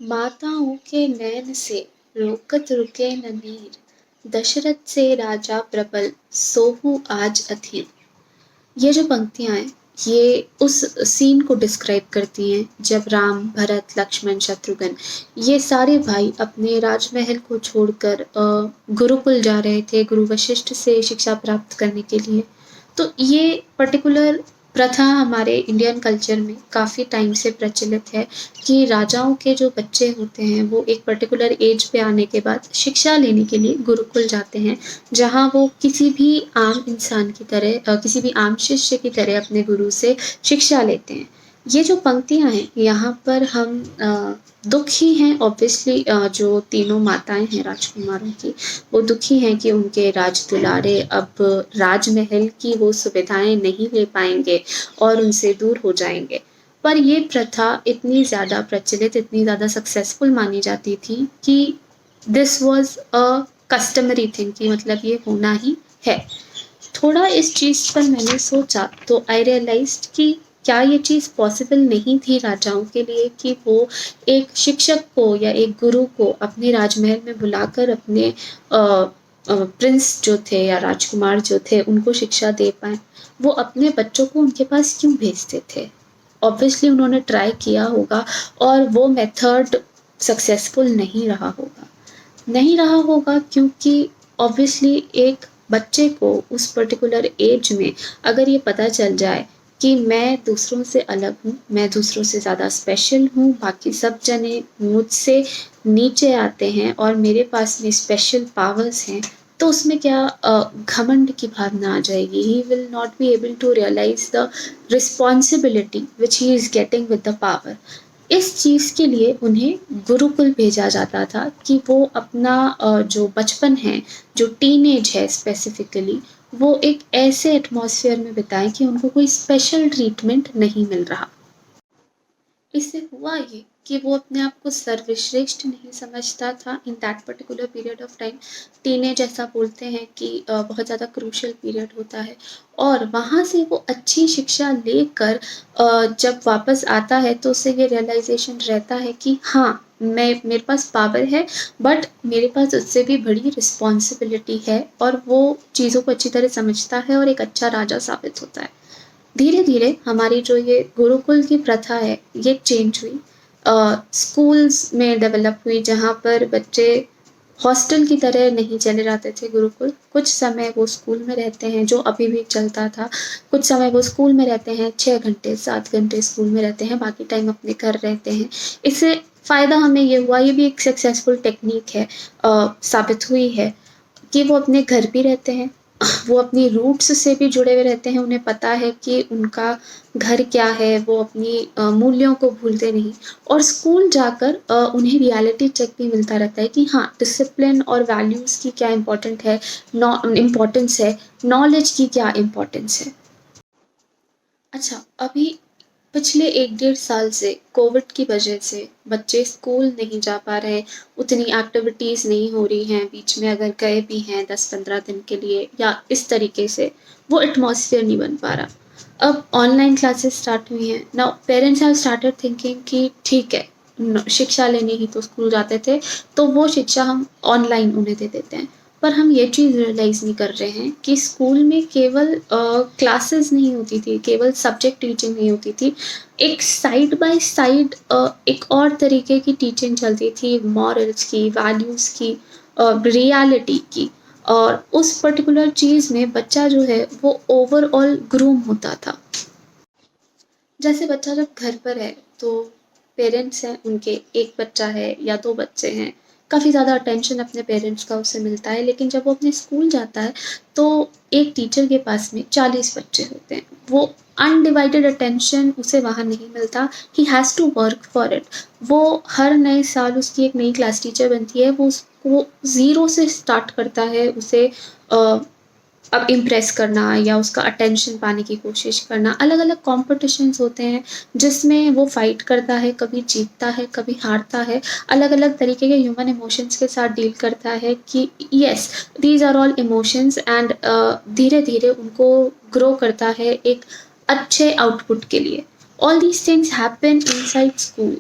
माताओं के नयन से रोकत रुके न नीर, दशरथ से राजा प्रबल, सोहु आज अधीर। ये जो पंक्तियाँ हैं, ये उस सीन को डिस्क्राइब करती हैं जब राम, भरत, लक्ष्मण, शत्रुघ्न ये सारे भाई अपने राजमहल को छोड़कर गुरुकुल जा रहे थे गुरु वशिष्ठ से शिक्षा प्राप्त करने के लिए। तो ये पर्टिकुलर प्रथा हमारे इंडियन कल्चर में काफ़ी टाइम से प्रचलित है कि राजाओं के जो बच्चे होते हैं वो एक पर्टिकुलर एज पे आने के बाद शिक्षा लेने के लिए गुरुकुल जाते हैं, जहाँ वो किसी भी आम इंसान की तरह किसी भी आम शिष्य की तरह अपने गुरु से शिक्षा लेते हैं। ये जो पंक्तियाँ हैं यहाँ पर हम दुखी हैं ऑब्वियसली, जो तीनों माताएं हैं राजकुमारों की, वो दुखी हैं कि उनके राजदुलारे अब राजमहल की वो सुविधाएं नहीं ले पाएंगे और उनसे दूर हो जाएंगे। पर ये प्रथा इतनी ज़्यादा प्रचलित, इतनी ज़्यादा सक्सेसफुल मानी जाती थी कि this was a customary thing, कि मतलब ये होना ही है। थोड़ा इस चीज़ पर मैंने सोचा तो आई रियलाइज्ड कि क्या ये चीज़ पॉसिबल नहीं थी राजाओं के लिए कि वो एक शिक्षक को या एक गुरु को अपने राजमहल में बुलाकर अपने प्रिंस जो थे या राजकुमार जो थे उनको शिक्षा दे पाएँ। वो अपने बच्चों को उनके पास क्यों भेजते थे? ऑब्वियसली उन्होंने ट्राई किया होगा और वो मेथड सक्सेसफुल नहीं रहा होगा क्योंकि ऑब्वियसली एक बच्चे को उस पर्टिकुलर एज में अगर ये पता चल जाए कि मैं दूसरों से अलग हूँ, मैं दूसरों से ज़्यादा स्पेशल हूँ, बाकी सब जने मुझसे नीचे आते हैं और मेरे पास में स्पेशल पावर्स हैं, तो उसमें क्या घमंड की भावना आ जाएगी। He will not be able to realise the responsibility which he is getting with the power. इस चीज़ के लिए उन्हें गुरुकुल भेजा जाता था कि वो अपना जो बचपन है, जो टीनेज है स्पेसिफिकली, वो एक ऐसे एटमॉस्फेयर में बिताएं कि उनको कोई स्पेशल ट्रीटमेंट नहीं मिल रहा। इससे हुआ ये कि वो अपने आप को सर्वश्रेष्ठ नहीं समझता था in that particular period of time. Teenage ऐसा बोलते हैं कि बहुत ज़्यादा क्रूशल पीरियड होता है और वहाँ से वो अच्छी शिक्षा लेकर जब वापस आता है तो उसे ये रियलाइजेशन रहता है कि हाँ, मैं मेरे पास पावर है, बट मेरे पास उससे भी बड़ी रिस्पॉन्सिबिलिटी है, और वो चीज़ों को अच्छी तरह समझता है और एक अच्छा राजा साबित होता है। धीरे धीरे हमारी जो ये गुरुकुल की प्रथा है ये चेंज हुई, स्कूल्स में डेवलप हुई, जहाँ पर बच्चे हॉस्टल की तरह नहीं चले जाते थे गुरुकुल। कुछ समय वो स्कूल में रहते हैं, जो अभी भी चलता था। कुछ समय वो स्कूल में रहते हैं, 6 घंटे 7 घंटे स्कूल में रहते हैं, बाकी टाइम अपने घर रहते हैं। इससे फ़ायदा हमें ये हुआ, ये भी एक सक्सेसफुल टेक्निक है, साबित हुई है कि वो अपने घर भी रहते हैं, वो अपनी रूट्स से भी जुड़े हुए रहते हैं, उन्हें पता है कि उनका घर क्या है, वो अपनी मूल्यों को भूलते नहीं। और स्कूल जाकर उन्हें रियलिटी चेक भी मिलता रहता है कि हाँ, डिसिप्लिन और वैल्यूज़ की क्या इम्पोर्टेंस है, नॉलेज की क्या इम्पोर्टेंस है। अच्छा, अभी पिछले 1 डेढ़ साल से कोविड की वजह से बच्चे स्कूल नहीं जा पा रहे, उतनी एक्टिविटीज़ नहीं हो रही हैं, बीच में अगर गए भी हैं 10-15 दिन के लिए या इस तरीके से, वो एटमॉस्फेयर नहीं बन पा रहा। अब ऑनलाइन क्लासेस स्टार्ट हुई हैं, now parents have started thinking कि ठीक है, शिक्षा लेने ही तो स्कूल जाते थे, तो वो शिक्षा हम ऑनलाइन उन्हें दे देते हैं। पर हम ये चीज़ रियलाइज़ नहीं कर रहे हैं कि स्कूल में केवल क्लासेस नहीं होती थी, केवल सब्जेक्ट टीचिंग नहीं होती थी, एक साइड बाय साइड एक और तरीके की टीचिंग चलती थी, मॉरल्स की, वैल्यूज़ की, रियलिटी की। और उस पर्टिकुलर चीज़ में बच्चा जो है वो ओवरऑल ग्रूम होता था। जैसे बच्चा जब घर पर है तो पेरेंट्स हैं उनके, एक बच्चा है या 2 बच्चे हैं, काफ़ी ज़्यादा अटेंशन अपने पेरेंट्स का उसे मिलता है। लेकिन जब वो अपने स्कूल जाता है तो एक टीचर के पास में 40 बच्चे होते हैं, वो अनडिवाइडेड अटेंशन उसे वहाँ नहीं मिलता। He has to work for it. वो हर नए साल उसकी एक नई क्लास टीचर बनती है, वो उसको ज़ीरो से स्टार्ट करता है, उसे अब इम्प्रेस करना या उसका अटेंशन पाने की कोशिश करना। अलग-अलग कॉम्पिटिशन्स होते हैं जिसमें वो फाइट करता है, कभी जीतता है, कभी हारता है। अलग-अलग तरीके के ह्यूमन इमोशंस के साथ डील करता है कि yes, these are all emotions, and धीरे-धीरे उनको ग्रो करता है एक अच्छे आउटपुट के लिए। All these things happen inside school.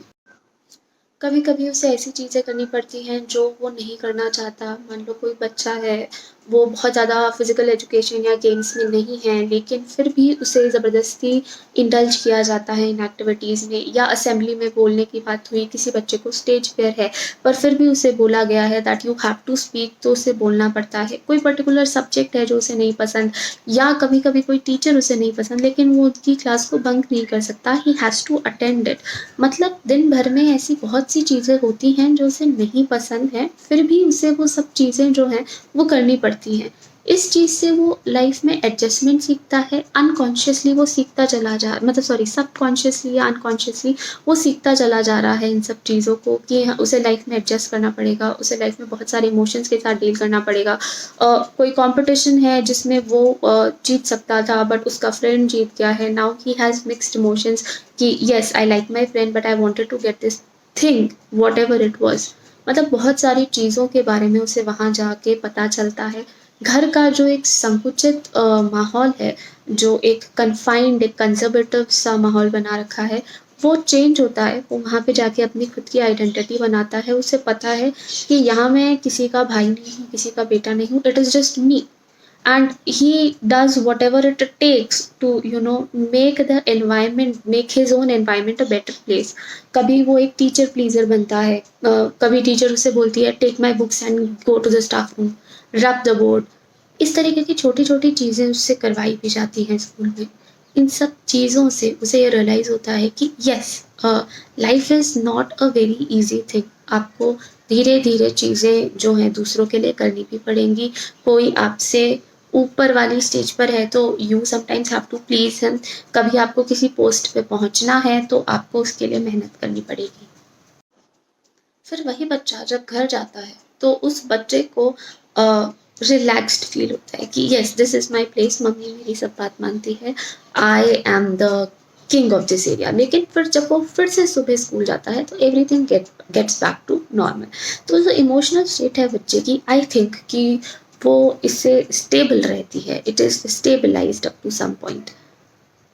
कभी-कभी उसे ऐसी चीज़ें करनी पड़ती हैं जो वो नहीं करना चाहता। मान लो कोई बच्चा है, वो बहुत ज़्यादा फ़िज़िकल एजुकेशन या गेम्स में नहीं है, लेकिन फिर भी उसे ज़बरदस्ती इंडल्ज किया जाता है इन एक्टिविटीज़ में, या असेंबली में बोलने की बात हुई, किसी बच्चे को स्टेज फ़ियर है, पर फिर भी उसे बोला गया है that you have to speak, तो उसे बोलना पड़ता है। कोई पर्टिकुलर सब्जेक्ट है जो उसे नहीं पसंद, या कभी-कभी कोई टीचर उसे नहीं पसंद, लेकिन वो उसकी क्लास को बंक नहीं कर सकता, he has to attend it. मतलब दिन भर में ऐसी बहुत सी चीज़ें होती हैं जो उसे नहीं पसंद हैं, फिर भी उसे वो सब चीज़ें जो हैं वो करनी पड़ती हैं। इस चीज़ से वो लाइफ में एडजस्टमेंट सीखता है, अनकॉन्शियसली वो सीखता चला जा मतलब सॉरी सबकॉन्शियसली या अनकॉन्शियसली वो सीखता चला जा रहा है इन सब चीज़ों को, कि उसे लाइफ में एडजस्ट करना पड़ेगा, उसे लाइफ में बहुत सारे इमोशंस के साथ डील करना पड़ेगा। कोई कॉम्पिटिशन है जिसमें वो जीत सकता था बट उसका फ्रेंड जीत गया है, now he has mixed emotions कि yes I like my friend but I wanted to get this thing whatever it was. मतलब बहुत सारी चीज़ों के बारे में उसे वहाँ जाके पता चलता है। घर का जो एक संकुचित माहौल है, जो एक कन्फाइंड, एक कंज़र्वेटिव सा माहौल बना रखा है, वो चेंज होता है। वो वहाँ पे जाके अपनी खुद की आइडेंटिटी बनाता है। उसे पता है कि यहाँ मैं किसी का भाई नहीं हूँ, किसी का बेटा नहीं हूँ, it is just me. And he does whatever it takes to make the environment, make his own environment a better place. कभी वो एक टीचर प्लीजर बनता है, कभी टीचर उसे बोलती है take my books and go to the staff room, rub the board. इस तरीके की छोटी छोटी चीज़ें उससे करवाई भी जाती हैं स्कूल में। इन सब चीज़ों से उसे ये रियलाइज़ होता है कि yes, life is not a very easy thing. आपको धीरे धीरे चीज़ें जो हैं दूसरों के लिए करनी भी पड़ेंगी। कोई आपसे ऊपर वाली स्टेज पर है तो you sometimes have to please him. कभी आपको किसी पोस्ट पे पहुँचना है तो आपको उसके लिए मेहनत करनी पड़ेगी। फिर वही बच्चा जब घर जाता है तो उस बच्चे को रिलैक्स्ड फील होता है कि yes this is my place, mummy मेरी सब बात मानती है, I am the king of this area. लेकिन फिर जब वो फिर से सुबह स्कूल जाता है तो everything gets back to normal. तो जो इमोशनल स्टेट है बच्चे की, आई थिंक कि वो इससे स्टेबल रहती है, it is stabilised up to some point.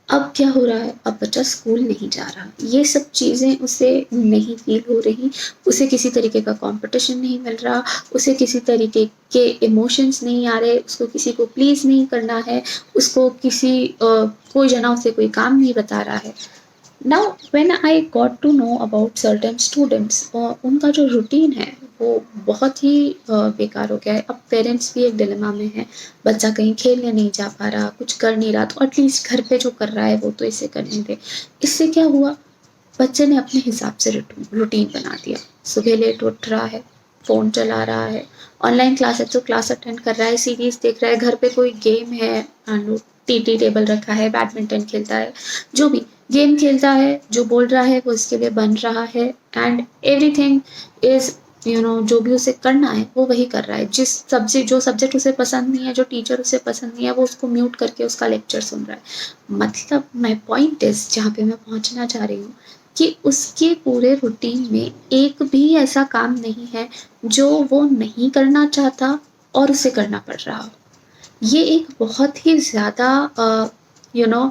अब क्या हो रहा है, अब बच्चा स्कूल नहीं जा रहा, ये सब चीज़ें उसे नहीं फ़ील हो रही, उसे किसी तरीके का कॉम्पिटिशन नहीं मिल रहा, उसे किसी तरीके के इमोशंस नहीं आ रहे, उसको किसी को प्लीज़ नहीं करना है, उसको कोई जना उसे कोई काम नहीं बता रहा है। Now when I got to know about certain students, उनका जो रूटीन है वो बहुत ही बेकार हो गया है। अब पेरेंट्स भी एक डिलेमा में हैं, बच्चा कहीं खेलने नहीं जा पा रहा, कुछ कर नहीं रहा, तो एटलीस्ट घर पे जो कर रहा है वो तो इसे करने दे। इससे क्या हुआ, बच्चे ने अपने हिसाब से रूटीन बना दिया। सुबह लेट उठ रहा है, फ़ोन चला रहा है, ऑनलाइन क्लास है तो क्लास अटेंड कर रहा है, सीरीज़ देख रहा है, घर पे कोई गेम है, मान लो टीटी टेबल रखा है, बैडमिंटन खेलता है, जो भी गेम खेलता है, जो बोल रहा है वो इसके लिए बन रहा है, एंड एवरीथिंग इज़ जो भी उसे करना है वो वही कर रहा है। जो सब्जेक्ट उसे पसंद नहीं है, जो टीचर उसे पसंद नहीं है, वो उसको म्यूट करके उसका लेक्चर सुन रहा है। मतलब माय पॉइंट इज़, जहाँ पे मैं पहुँचना चाह रही हूँ, कि उसके पूरे रूटीन में एक भी ऐसा काम नहीं है जो वो नहीं करना चाहता और उसे करना पड़ रहा हो। ये एक बहुत ही ज़्यादा यू नो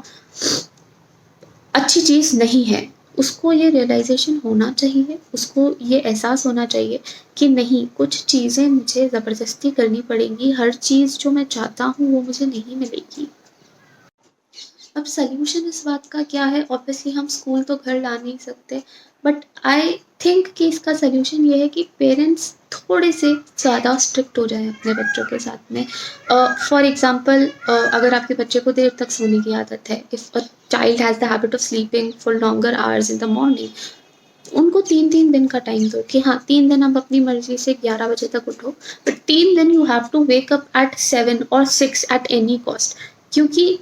अच्छी चीज़ नहीं है। उसको ये रियलाइज़ेशन होना चाहिए, उसको ये एहसास होना चाहिए कि नहीं, कुछ चीज़ें मुझे ज़बरदस्ती करनी पड़ेंगी, हर चीज़ जो मैं चाहता हूँ वो मुझे नहीं मिलेगी। अब सॉल्यूशन इस बात का क्या है, ऑब्वियसली हम स्कूल तो घर ला नहीं सकते, बट आई थिंक कि इसका सॉल्यूशन ये है कि पेरेंट्स थोड़े से ज़्यादा स्ट्रिक्ट हो जाएं अपने बच्चों के साथ में। फॉर एग्ज़ाम्पल, अगर आपके बच्चे को देर तक सोने की आदत है, if a child has the habit of sleeping for longer hours in the morning, उनको 3-3 दिन का टाइम दो कि हाँ, 3 दिन आप अपनी मर्ज़ी से 11 बजे तक उठो, बट 3 दिन you have to wake up at 7 और 6 एट एनी कॉस्ट। क्योंकि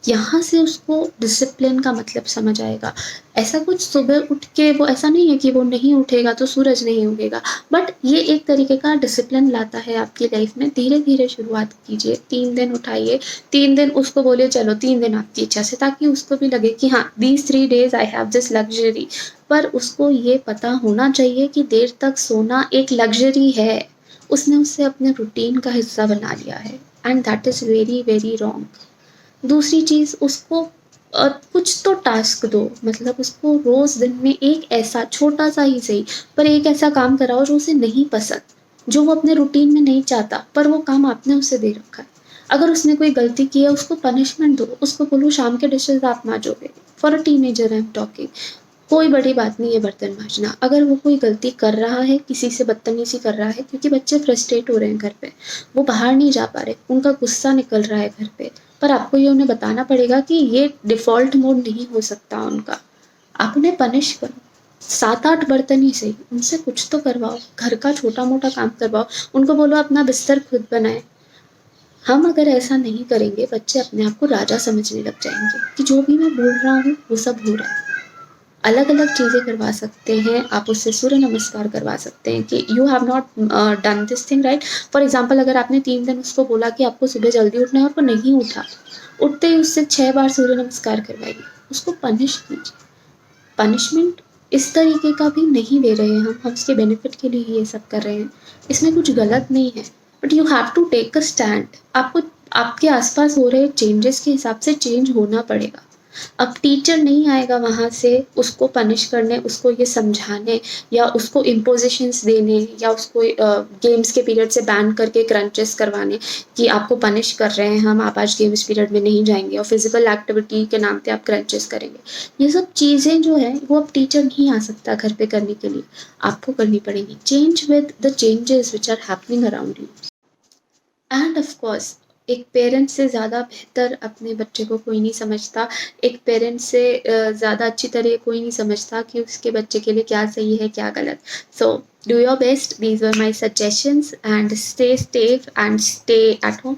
यहाँ से उसको डिसिप्लिन का मतलब समझ आएगा। ऐसा कुछ सुबह उठ के वो ऐसा नहीं है कि वो नहीं उठेगा तो सूरज नहीं उगेगा, बट ये एक तरीके का डिसिप्लिन लाता है आपकी लाइफ में। धीरे-धीरे शुरुआत कीजिए, 3 दिन उठाइए, 3 दिन उसको बोलिए चलो 3 दिन आपकी इच्छा से, ताकि उसको भी लगे कि हाँ, these 3 days I have this luxury. पर उसको ये पता होना चाहिए कि देर तक सोना एक लग्ज़री है। उसने उसे अपने रूटीन का हिस्सा बना लिया है, and that is very, very wrong. दूसरी चीज़, उसको कुछ तो टास्क दो, मतलब उसको रोज़ दिन में एक ऐसा छोटा-सा ही सही, पर एक ऐसा काम कराओ जो उसे नहीं पसंद, जो वो अपने रूटीन में नहीं चाहता, पर वो काम आपने उसे दे रखा है। अगर उसने कोई गलती की है, उसको पनिशमेंट दो, उसको बोलो शाम के डिशेज़ आप मांजोगे। For a teenager I am talking. कोई बड़ी बात नहीं है बर्तन मांजना। अगर वो कोई गलती कर रहा है, किसी से बदतमीज़ी कर रहा है, क्योंकि बच्चे फ्रस्ट्रेट हो रहे हैं घर पे, वो बाहर नहीं जा पा रहे, उनका गुस्सा निकल रहा है घर पे, पर आपको ये उन्हें बताना पड़ेगा कि ये डिफ़ॉल्ट मोड नहीं हो सकता उनका। आप उन्हें पनिश करो। 7-8 बर्तन ही सही, उनसे कुछ तो करवाओ, घर का छोटा-मोटा काम करवाओ, उनको बोलो अपना बिस्तर खुद बनाएँ। हम अगर ऐसा नहीं करेंगे, बच्चे अपने आप को राजा समझने लग जाएँगे कि जो भी मैं बोल रहा हूँ, वो सब हो रहा है। अलग-अलग चीज़ें करवा सकते हैं, आप उससे सूर्य नमस्कार करवा सकते हैं कि you have not done this thing right. For example अगर आपने 3 दिन उसको बोला कि आपको सुबह जल्दी उठना है और वो नहीं उठा, उठते ही उससे 6 बार सूर्य नमस्कार करवाइए, उसको पनिश कीजिए। पनिशमेंट इस तरीके का भी नहीं दे रहे हैं हम उसके बेनिफिट के लिए ही ये सब कर रहे हैं। इसमें कुछ गलत नहीं है, but you have to take a stand. आपको आपके आस-पास हो रहे चेंजेस के हिसाब से चेंज होना पड़ेगा। अब टीचर नहीं आएगा वहाँ से उसको पनिश करने, उसको ये समझाने या उसको इम्पोज़िशंस देने या उसको गेम्स के पीरियड से बैन करके क्रंचेस करवाने कि आपको पनिश कर रहे हैं हम, आप आज गेम्स पीरियड में नहीं जाएँगे और फिज़िकल एक्टिविटी के नाम पे आप क्रंचेस करेंगे। ये सब चीज़ें जो हैं वो अब टीचर नहीं आ सकता घर पे करने के लिए, आपको करनी पड़ेंगी। Change with the changes which are happening around you. And of course एक पेरेंट्स से ज़्यादा बेहतर अपने बच्चे को कोई नहीं समझता। एक पेरेंट्स से ज़्यादा अच्छी तरह कोई नहीं समझता कि उसके बच्चे के लिए क्या सही है, क्या गलत। So do your best, these were my suggestions and stay safe and stay at home.